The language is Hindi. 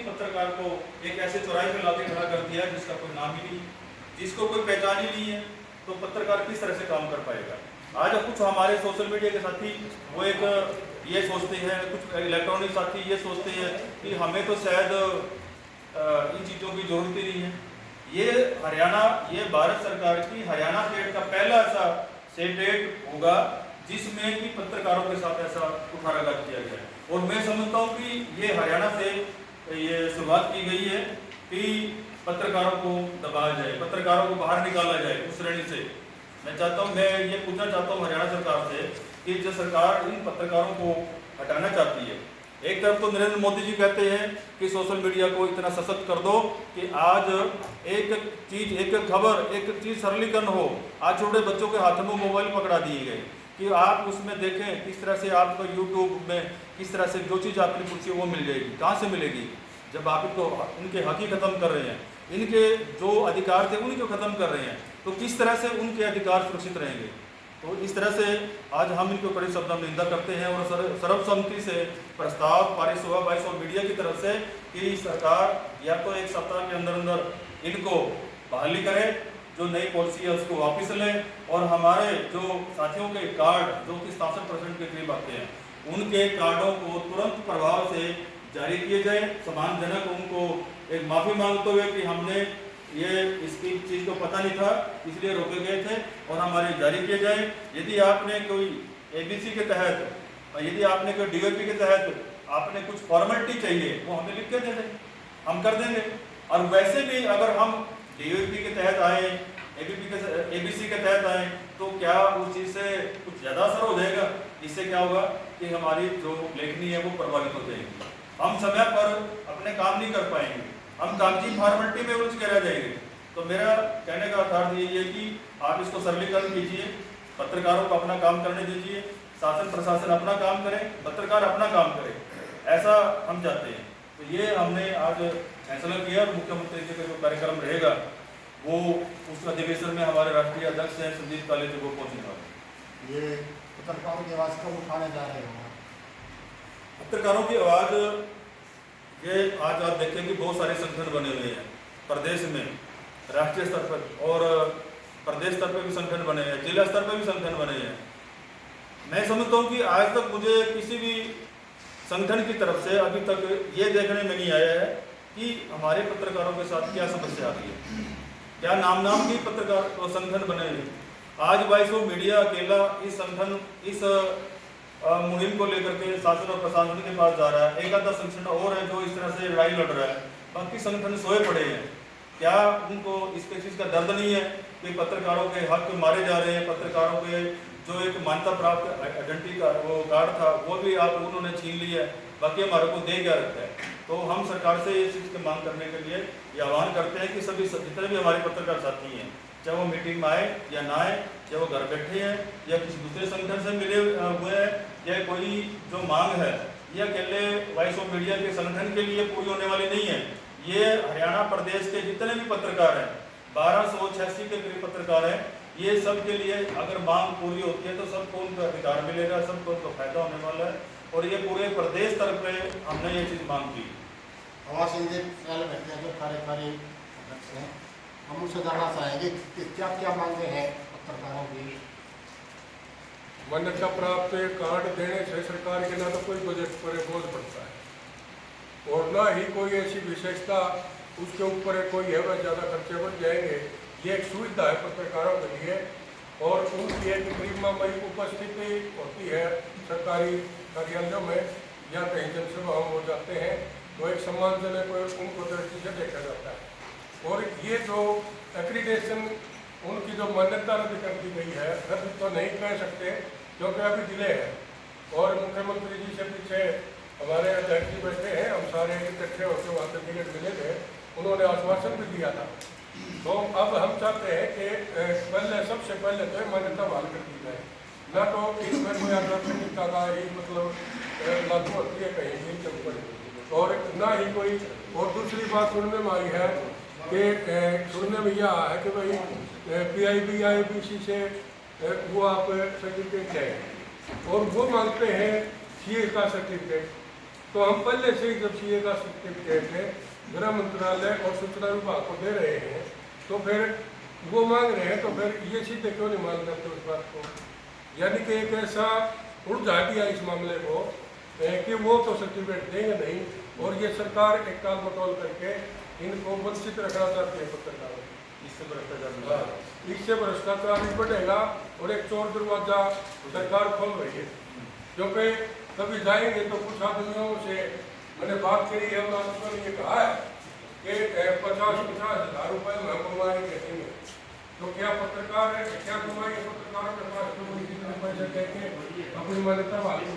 पत्रकार को एक ऐसे चौराहे पे लाके खड़ा कर दिया जिसका कोई नाम ही नहीं, जिसको कोई पहचान ही नहीं है, तो पत्रकार किस तरह से काम कर पाएगा। आज कुछ हमारे सोशल मीडिया के साथी वो एक ये सोचते हैं, कुछ इलेक्ट्रॉनिक साथी ये सोचते हैं कि हमें तो शायद इन चीज़ों की जरूरत ही नहीं है। ये हरियाणा, ये भारत सरकार की हरियाणा स्टेट का पहला ऐसा स्टेट होगा जिसमें कि पत्रकारों के साथ ऐसा कुठाराघात किया गया है। और मैं समझता हूँ कि ये हरियाणा से ये शुरुआत की गई है कि पत्रकारों को दबाया जाए, पत्रकारों को बाहर निकाला जाए उस श्रेणी से। मैं चाहता हूँ, मैं ये पूछना चाहता हूँ हरियाणा सरकार से कि जो सरकार इन पत्रकारों को हटाना चाहती है, एक तरफ तो नरेंद्र मोदी जी कहते हैं कि सोशल मीडिया को इतना सशक्त कर दो कि आज एक चीज़, एक खबर, एक चीज़ सरलीकरण हो। आज छोटे बच्चों के हाथों में मोबाइल पकड़ा दिए गए कि आप उसमें देखें किस तरह से आपको यूट्यूब में किस तरह से जो चीज़ आपने पूछी वो मिल जाएगी। कहाँ से मिलेगी जब आप इनको इनके हक ही खत्म कर रहे हैं, इनके जो अधिकार थे उनको खत्म कर रहे हैं, तो किस तरह से उनके अधिकार सुरक्षित रहेंगे। तो इस तरह से आज हम इनको कड़े शब्दों में निंदा करते हैं और सर्वसम्मति से प्रस्ताव पारित हुआ 22 मीडिया की तरफ से कि सरकार या तो एक सप्ताह के अंदर अंदर इनको बहाली करे, जो नई पॉलिसी है उसको वापस लें, और हमारे जो साथियों के कार्ड जो कि 67% के करीब आते हैं उनके कार्डों को तुरंत प्रभाव से जारी किए जाए। सम्मानजनक उनको एक माफ़ी मांगते हुए कि हमने ये इसकी चीज़ को पता नहीं था इसलिए रोके गए थे, और हमारे जारी किए जाए। यदि आपने कोई ABC के तहत, यदि आपने कोई DOP के तहत आपने कुछ फॉर्मेलिटी चाहिए वो हमें लिख के दे दें, हम कर देंगे। और वैसे भी अगर हम DOP के तहत आए, ABC के तहत आए, तो क्या उस चीज़ से कुछ ज़्यादा असर हो जाएगा। इससे क्या होगा कि हमारी जो लेखनी है वो प्रभावित हो जाएगी, हम समय पर अपने काम नहीं कर पाएंगे, हम कागजी फॉर्मेलिटी में उलझ के रह जाएंगे। तो मेरा कहने का अर्थ यही है कि आप इसको सरलीकरण कीजिए, पत्रकारों को अपना काम करने दीजिए, शासन प्रशासन अपना काम करे, पत्रकार अपना काम करे, ऐसा हम चाहते हैं। तो ये हमने आज फैसला किया और मुख्यमंत्री जी का जो कार्यक्रम रहेगा वो उस अधिवेशन में हमारे राष्ट्रीय अध्यक्ष हैं संदीप काले जी को पहुँचने वाले। ये पत्रकारों की आवाज़ कब उठाने जा रहे हो? पत्रकारों की आवाज़ ये आज आप देखें कि बहुत सारे संगठन बने हुए हैं प्रदेश में, राष्ट्रीय स्तर पर और प्रदेश स्तर पर भी संगठन बने हैं, जिला स्तर पर भी संगठन बने हैं। मैं समझता हूँ कि आज तक मुझे किसी भी संगठन की तरफ से अभी तक ये देखने में नहीं आया है कि हमारे पत्रकारों के साथ क्या समस्या आ रही है, क्या नाम की पत्रकार संगठन बने हुए। आज 22 मीडिया अकेला इस संगठन, इस मुहिम को लेकर के शासन और प्रशासन के पास जा रहा है। एक आधा संगठन और है जो इस तरह से लड़ाई लड़ रहा है, बाकी संगठन सोए पड़े हैं। क्या उनको इसके चीज़ का दर्द नहीं है कि पत्रकारों के हक मारे जा रहे हैं, पत्रकारों के जो एक मान्यता प्राप्त आइडेंटिटी का वो कार्ड था वो भी आप उन्होंने छीन लिया है, बाकी हमारे को दे क्या रखा है। तो हम सरकार से इस चीज़ की मांग करने के लिए ये आह्वान करते हैं कि सभी जितने भी हमारे पत्रकार साथी हैं, चाहे वो मीटिंग में आए या ना आए, चाहे वो घर बैठे हैं या किसी दूसरे संगठन से मिले हुए हैं, या कोई जो मांग है ये अकेले 22 मीडिया के संगठन के लिए पूरी होने वाली नहीं है। ये हरियाणा प्रदेश के जितने भी पत्रकार हैं, 1286 के करीब पत्रकार हैं, ये सब के लिए अगर मांग पूरी होती है तो सबको उनका अधिकार मिलेगा, सबको उनका फायदा होने वाला है। और ये पूरे प्रदेश स्तर पर हमने ये चीज़ मांग की। हमारे जो कार्यकारी अध्यक्ष हैं, हम उनसे जानना चाहेंगे कि क्या क्या मांगे हैं पत्रकारों की। मान्यता प्राप्त कार्ड देने से सरकार के ना तो कोई बजट पर बोझ पड़ता है और ना ही कोई ऐसी विशेषता उसके ऊपर कोई है वह ज़्यादा खर्चे बढ़ जाएंगे। ये एक सुविधा है पत्रकारों के लिए और उनकी एक गरिमामयी उपस्थिति होती है सरकारी कार्यालयों में या कहीं जनसभा हो जाते हैं तो एक सम्मानजनक उनको दृष्टि से देखा जाता है। और ये जो एक्रीडेशन उनकी जो मान्यता रद्द कर दी गई है, रद्द तो नहीं कह सकते क्योंकि अभी डिले है और मुख्यमंत्री जी से पीछे हमारे अध्यक्ष जी बैठे हैं, हम सारे इकट्ठे होकर वहाँ से टिकट मिले थे, उन्होंने आश्वासन भी दिया था। तो अब हम चाहते हैं कि पहले सबसे पहले तो मान्यता बहाल कर दी जाए, ना तो इसमें कोई आकस्मिकता का ही मतलब लागू होती है कहीं भी के ऊपर, और ना ही कोई। और दूसरी बात सुनने में आई है कि सुनने में यह है कि भाई PIB IBC से वो आप सर्टिफिकेट लें और वो मांगते हैं CA का सर्टिफिकेट। तो हम पहले से ही जब सीए का सर्टिफिकेट गृह मंत्रालय और सूचना विभाग को दे रहे हैं तो फिर वो मांग रहे हैं, तो फिर ये सीधे क्यों नहीं मान करते उस बात को? यानी कि एक ऐसा उलझा दिया इस मामले को कि वो तो सर्टिफिकेट देंगे नहीं, और ये सरकार एक टाल मटोल करके इनको वंचित रखना चाहती है पत्रकारों। इससे भ्रष्टाचार इससे भ्रष्टाचार भी बढ़ेगा और एक चोर दरवाजा सरकार खोल रही है। क्योंकि कभी जाएंगे तो कुछ आदमियों से मैंने बात करी है और उन्होंने ये कहा है कि 50,000 रुपये में कमाएंगे देंगे। तो क्या पत्रकार है, क्या कमाएंगे पत्रकारों के पास? तो कितने पैसे देंगे अपनी मान्यता वाली